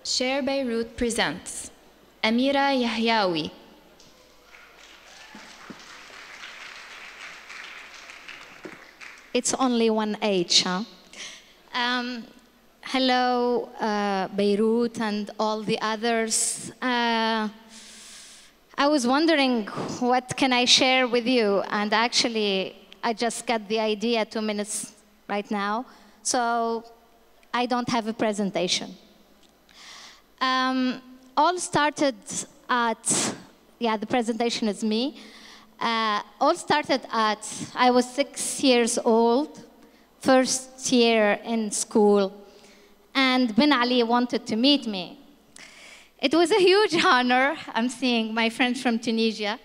Share Beirut presents Amira Yahyaoui. It's only one H, huh? Hello, Beirut and all the others. I was wondering what can I share with you, and actually I just got the idea 2 minutes right now, so I don't have a presentation. All started at, the presentation is me. All started at, I was 6 years old, first year in school, and Ben Ali wanted to meet me. It was a huge honor. I'm seeing my friends from Tunisia.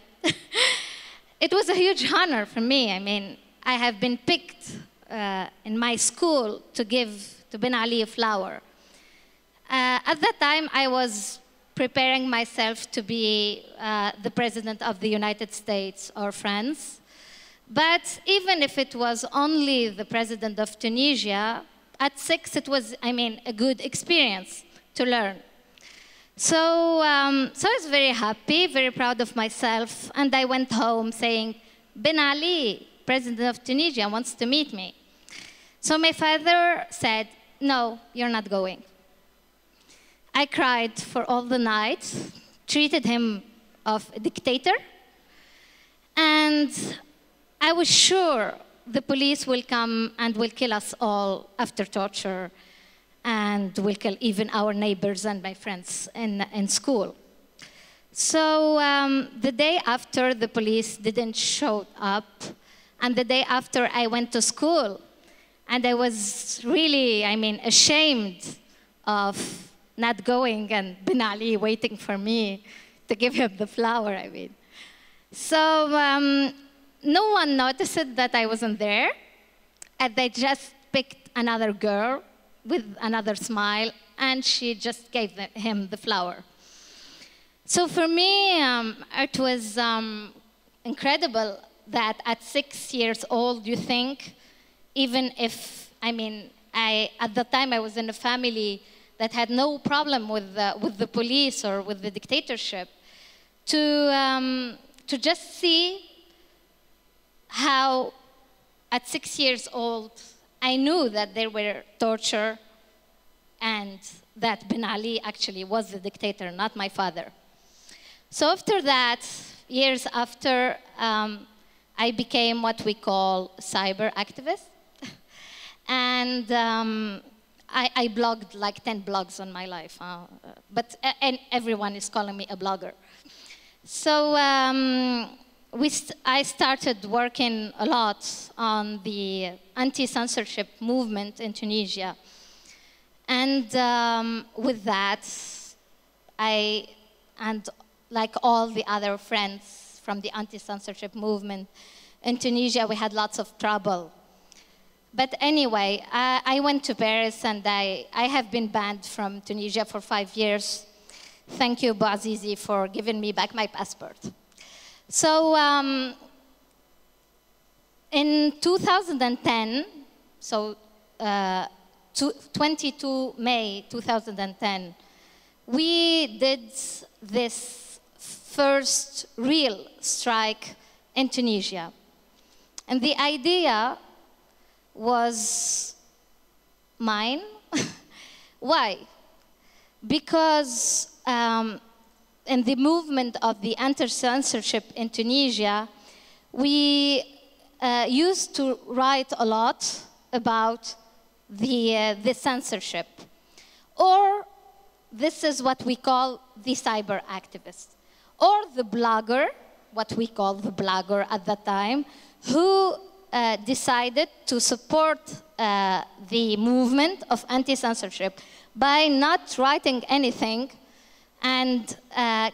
It was a huge honor for me. I mean, I have been picked in my school to give to Ben Ali a flower. At that time, I was preparing myself to be the President of the United States or France. But even if it was only the President of Tunisia, at 6, it was, a good experience to learn. So I was very happy, very proud of myself, and I went home saying, Ben Ali, President of Tunisia, wants to meet me. So my father said, no, you're not going. I cried for all the night, treated him of a dictator, and I was sure the police will come and will kill us all after torture, and will kill even our neighbors and my friends in school. So the day after, the police didn't show up, and the day after, I went to school, and I was really, ashamed of not going, and Ben Ali waiting for me to give him the flower, So no one noticed that I wasn't there, and they just picked another girl with another smile, and she just gave him the flower. So for me, it was incredible that at 6 years old, you think, even if, at the time I was in a family that had no problem with the police or with the dictatorship, to just see how at 6 years old, I knew that there were torture and that Ben Ali actually was the dictator, not my father. So after that, years after, I became what we call cyber activist. And I blogged like 10 blogs on my life, and everyone is calling me a blogger. So I started working a lot on the anti-censorship movement in Tunisia. And with that, and like all the other friends from the anti-censorship movement in Tunisia, we had lots of trouble. But anyway, I went to Paris, and I have been banned from Tunisia for 5 years. Thank you, Bouazizi, for giving me back my passport. So in 2010, so 22 May 2010, we did this first real strike in Tunisia. And the idea was mine. Why? Because in the movement of the anti-censorship in Tunisia, we used to write a lot about the censorship. Or this is what we call the cyber activist. Or the blogger, what we call the blogger at that time, who decided to support the movement of anti-censorship by not writing anything and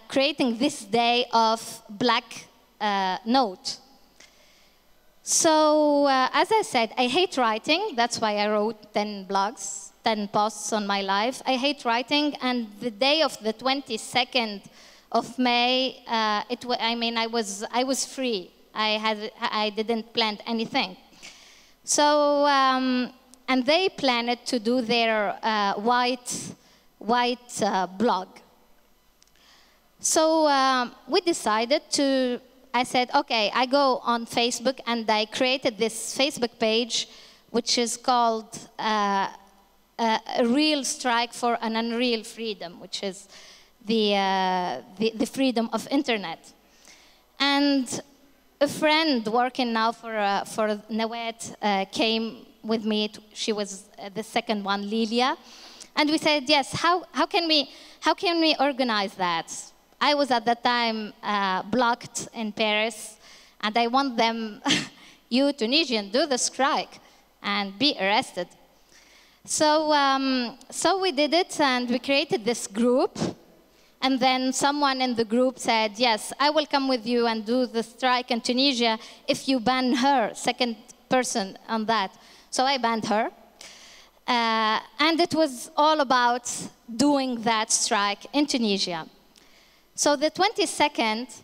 creating this day of black note. So as I said, I hate writing. That's why I wrote 10 blogs, 10 posts on my life. I hate writing, and the day of the 22nd of May, I was free. I didn't plan anything. So, and they planned to do their white white blog. So we decided to, I said, okay, I go on Facebook, and I created this Facebook page, which is called A Real Strike for an Unreal Freedom, which is the freedom of internet. And a friend working now for Nawat came with me. She was the second one, Lilia. And we said, yes, how can we organize that? I was at that time blocked in Paris, and I want them, you Tunisian, do the strike and be arrested. So we did it, and we created this group. And then someone in the group said, yes, I will come with you and do the strike in Tunisia if you ban her, second person on that. So I banned her. And it was all about doing that strike in Tunisia. So the 22nd,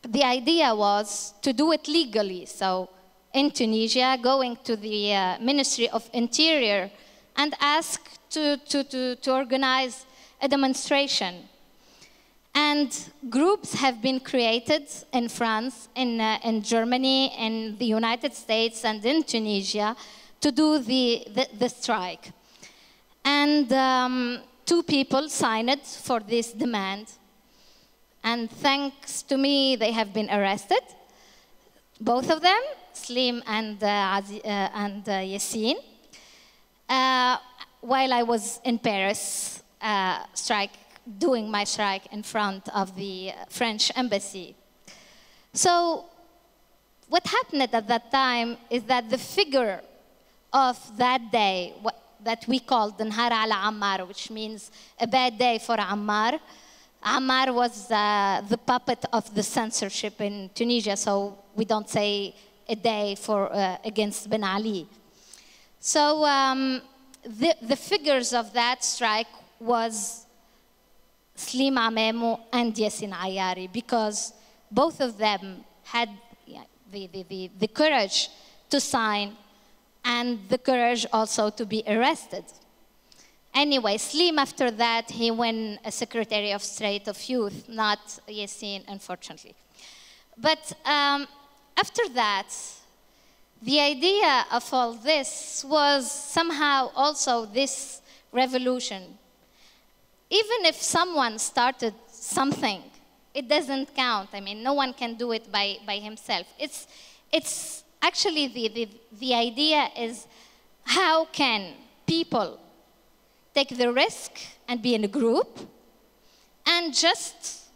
the idea was to do it legally. So in Tunisia, going to the Ministry of Interior and ask to organize a demonstration. And groups have been created in France, in Germany, in the United States, and in Tunisia to do the strike. And 2 people signed for this demand. And thanks to me, they have been arrested, both of them, Slim and Yassine, while I was in Paris doing my strike in front of the French embassy. So what happened at that time is that the figure of that day, that we called Nhar ala Ammar, which means a bad day for Ammar. Ammar was the puppet of the censorship in Tunisia, so we don't say a day against Ben Ali. So the figures of that strike was Slim Amemu and Yassine Ayari, because both of them had the courage to sign and the courage also to be arrested. Anyway, Slim, after that, he won a Secretary of State of Youth, not Yassine, unfortunately. But after that, the idea of all this was somehow also this revolution. Even if someone started something, it doesn't count. I mean, no one can do it by himself. It's actually the idea is, how can people take the risk and be in a group and just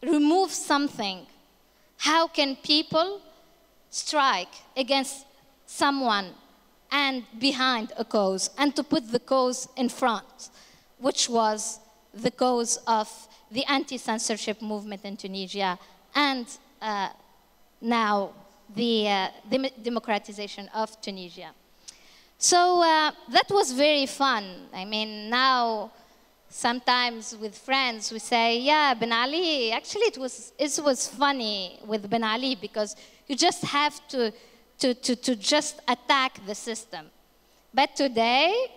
remove something? How can people strike against someone and behind a cause, and to put the cause in front, which was the cause of the anti-censorship movement in Tunisia, and now the democratization of Tunisia. So that was very fun. I mean, now sometimes with friends we say, yeah, Ben Ali, actually it was funny with Ben Ali, because you just have to just attack the system. But today,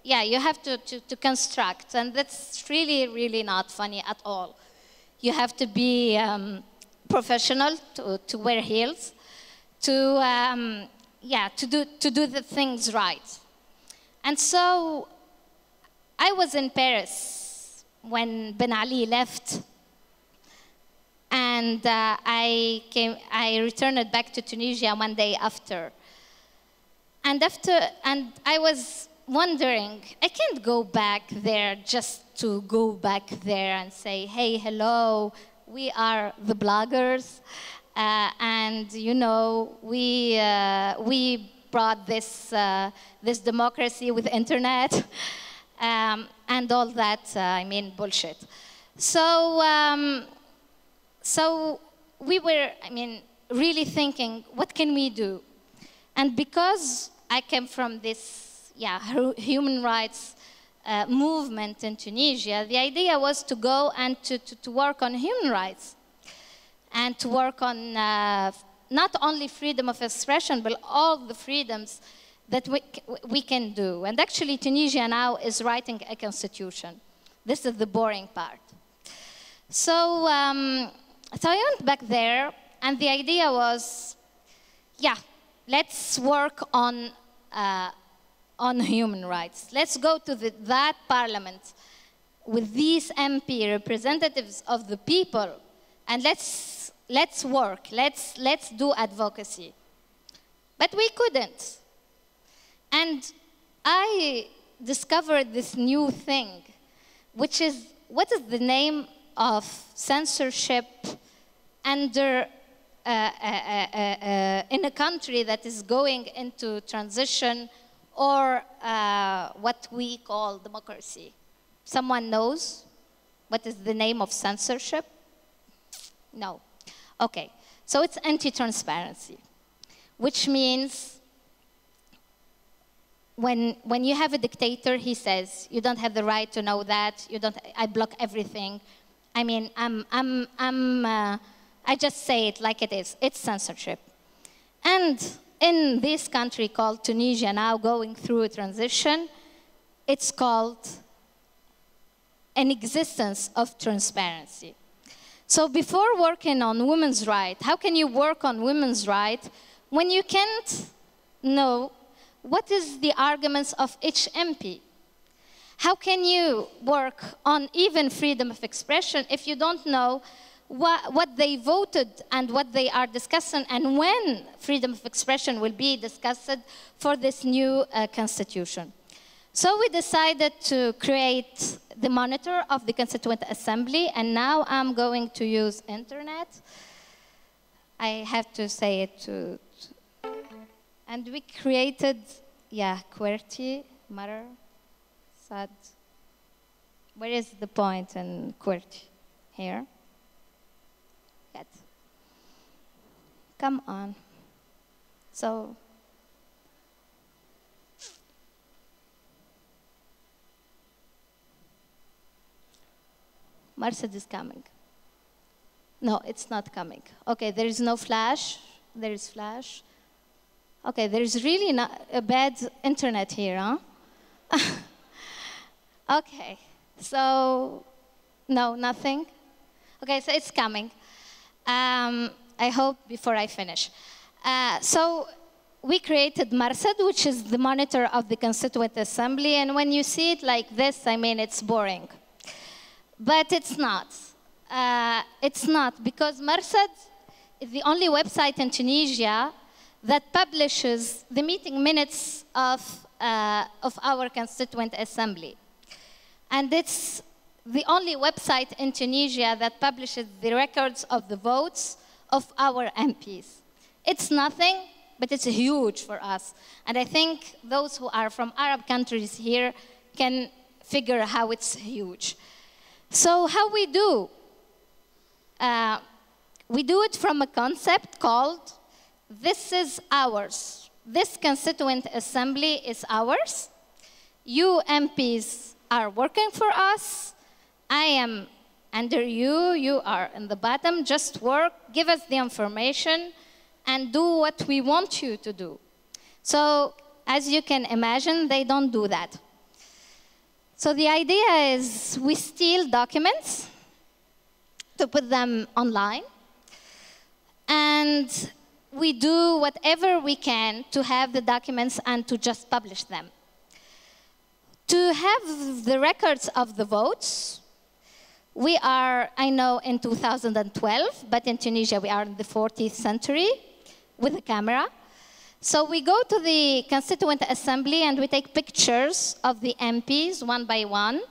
yeah, you have to construct, and that's really, really not funny at all. You have to be professional, to wear heels, to do the things right. And so I was in Paris when Ben Ali left, and I returned back to Tunisia one day after. And I was wondering, I can't go back there just to go back there and say, hey, hello, we are the bloggers, and you know, we brought this democracy with internet, and all that, I mean, bullshit. So we were, I mean, really thinking, what can we do? And because I came from this human rights movement in Tunisia, the idea was to go and to work on human rights, and to work on not only freedom of expression, but all the freedoms that we can do. And actually, Tunisia now is writing a constitution. This is the boring part. So I went back there, and the idea was, yeah, let's work on human rights. Let's go to that parliament with these MP representatives of the people, and let's work. Let's do advocacy. But we couldn't. And I discovered this new thing, which is, what is the name of censorship under in a country that is going into transition, or what we call democracy? Someone knows what is the name of censorship? No. Okay. So it's anti-transparency, which means when you have a dictator, he says, you don't have the right to know that. I block everything. I mean, I just say it like it is. It's censorship. And in this country called Tunisia, now going through a transition, it's called an existence of transparency. So before working on women's rights, how can you work on women's rights when you can't know what is the arguments of each MP? How can you work on even freedom of expression if you don't know what they voted and what they are discussing, and when freedom of expression will be discussed for this new constitution? So we decided to create the monitor of the Constituent Assembly, and now I'm going to use internet. I have to say it to and we created, QWERTY, Matter, Sad. Where is the point in QWERTY? Here. Good. Come on. So, Marced is coming. No, it's not coming. Okay, there is no flash. There is flash. Okay, there is really not a bad internet here, huh? Okay, so no, nothing. Okay, so it's coming. I hope before I finish. So we created Marced, which is the monitor of the Constituent Assembly, and when you see it like this, I mean, it's boring. But it's not. It's not, because Marced is the only website in Tunisia that publishes the meeting minutes of our Constituent Assembly. And it's the only website in Tunisia that publishes the records of the votes of our MPs. It's nothing, but it's huge for us. And I think those who are from Arab countries here can figure how it's huge. So how we do? We do it from a concept called, this is ours. This Constituent Assembly is ours. You MPs are working for us. I am under you. You are in the bottom. Just work, give us the information, and do what we want you to do. So as you can imagine, they don't do that. So the idea is we steal documents to put them online, and we do whatever we can to have the documents and to just publish them. To have the records of the votes, we are, I know, in 2012, but in Tunisia we are in the 40th century with a camera. So we go to the Constituent Assembly and we take pictures of the MPs one by one.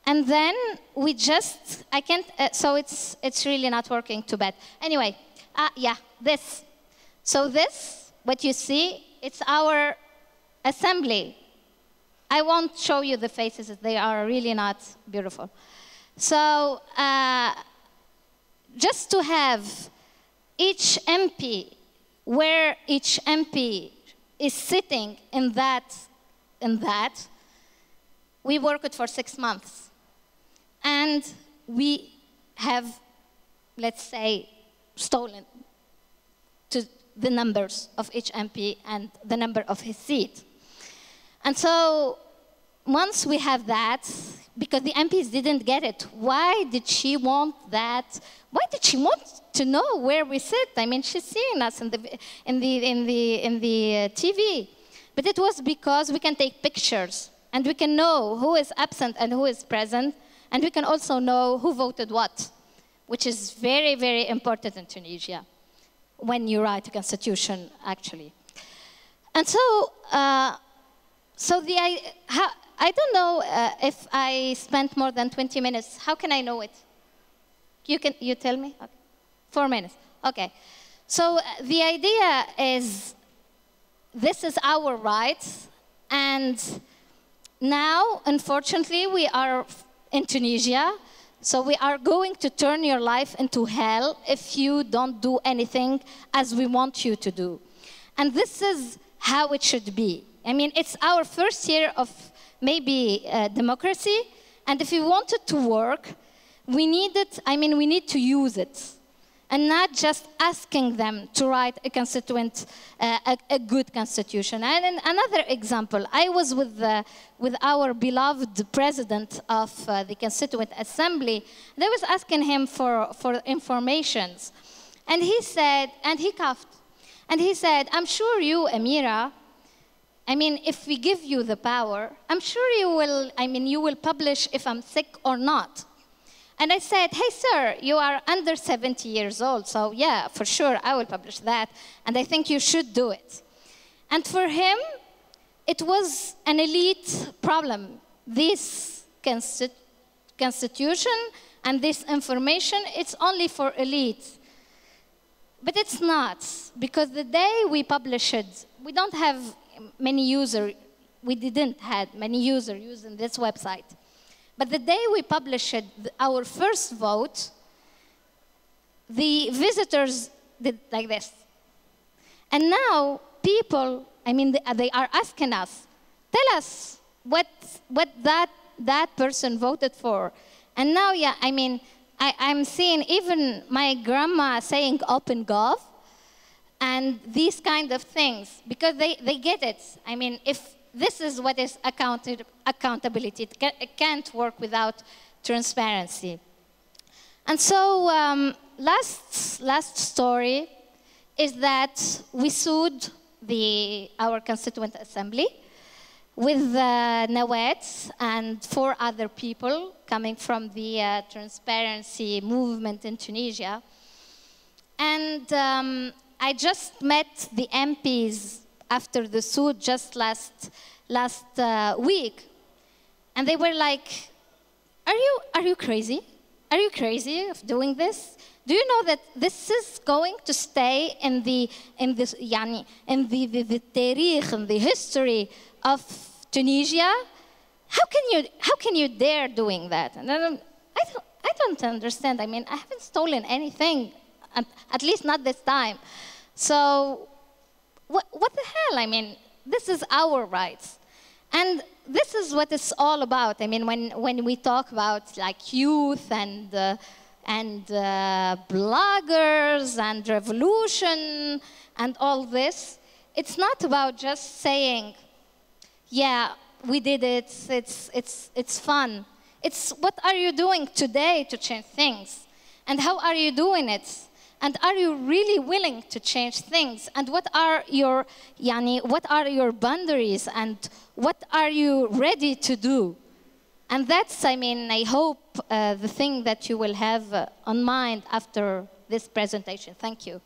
And then we just, I can't, so it's really not working too bad. Anyway, this. So this, what you see, it's our assembly. I won't show you the faces, they are really not beautiful. So just to have each MP, where each MP is sitting in that, we worked for 6 months. And we have, let's say, stolen to the numbers of each MP and the number of his seat. And so once we have that, because the MPs didn't get it, why did she want that? Why did she want to know where we sit? I mean, she's seeing us in the TV. But it was because we can take pictures, and we can know who is absent and who is present, and we can also know who voted what, which is very, very important in Tunisia when you write a constitution, actually. And so, I don't know if I spent more than 20 minutes. How can I know it? You tell me? Okay. 4 minutes. Okay. So the idea is, this is our rights, and now, unfortunately, we are in Tunisia, so we are going to turn your life into hell if you don't do anything as we want you to do. And this is how it should be. I mean, it's our first year of maybe democracy, and if we want it to work, we need to use it, and not just asking them to write a good constitution. And another example, I was with our beloved president of the Constituent Assembly, and I was asking him for informations, and he said, and he coughed, and he said, I'm sure you, Amira, I mean, if we give you the power, I'm sure you will publish if I'm sick or not. And I said, hey, sir, you are under 70 years old, so yeah, for sure, I will publish that, and I think you should do it. And for him, it was an elite problem. This constitution and this information, it's only for elite. But it's not, because the day we publish it, we don't have many users. We didn't have many users using this website. But the day we published our first vote, the visitors did like this. And now people, they are asking us, tell us what that person voted for. And now, yeah, I'm seeing even my grandma saying OpenGov and these kind of things, because they get it. I mean, if this is what is accountability. It can't work without transparency. And so last story is that we sued our Constituent Assembly with Nawat and 4 other people coming from the transparency movement in Tunisia. And I just met the MPs after the suit just last week, and they were like, "Are you crazy? Are you crazy of doing this? Do you know that this is going to stay in the تاريخ, in the history of Tunisia? How can you dare doing that?" And I don't understand. I mean, I haven't stolen anything, at least not this time. So. What the hell? I mean, this is our rights. And this is what it's all about. I mean, when we talk about like youth and bloggers and revolution and all this, it's not about just saying, yeah, we did it, it's fun. It's what are you doing today to change things? And how are you doing it? And are you really willing to change things? And what are your boundaries? And what are you ready to do? And that's, I hope, the thing that you will have on mind after this presentation. Thank you.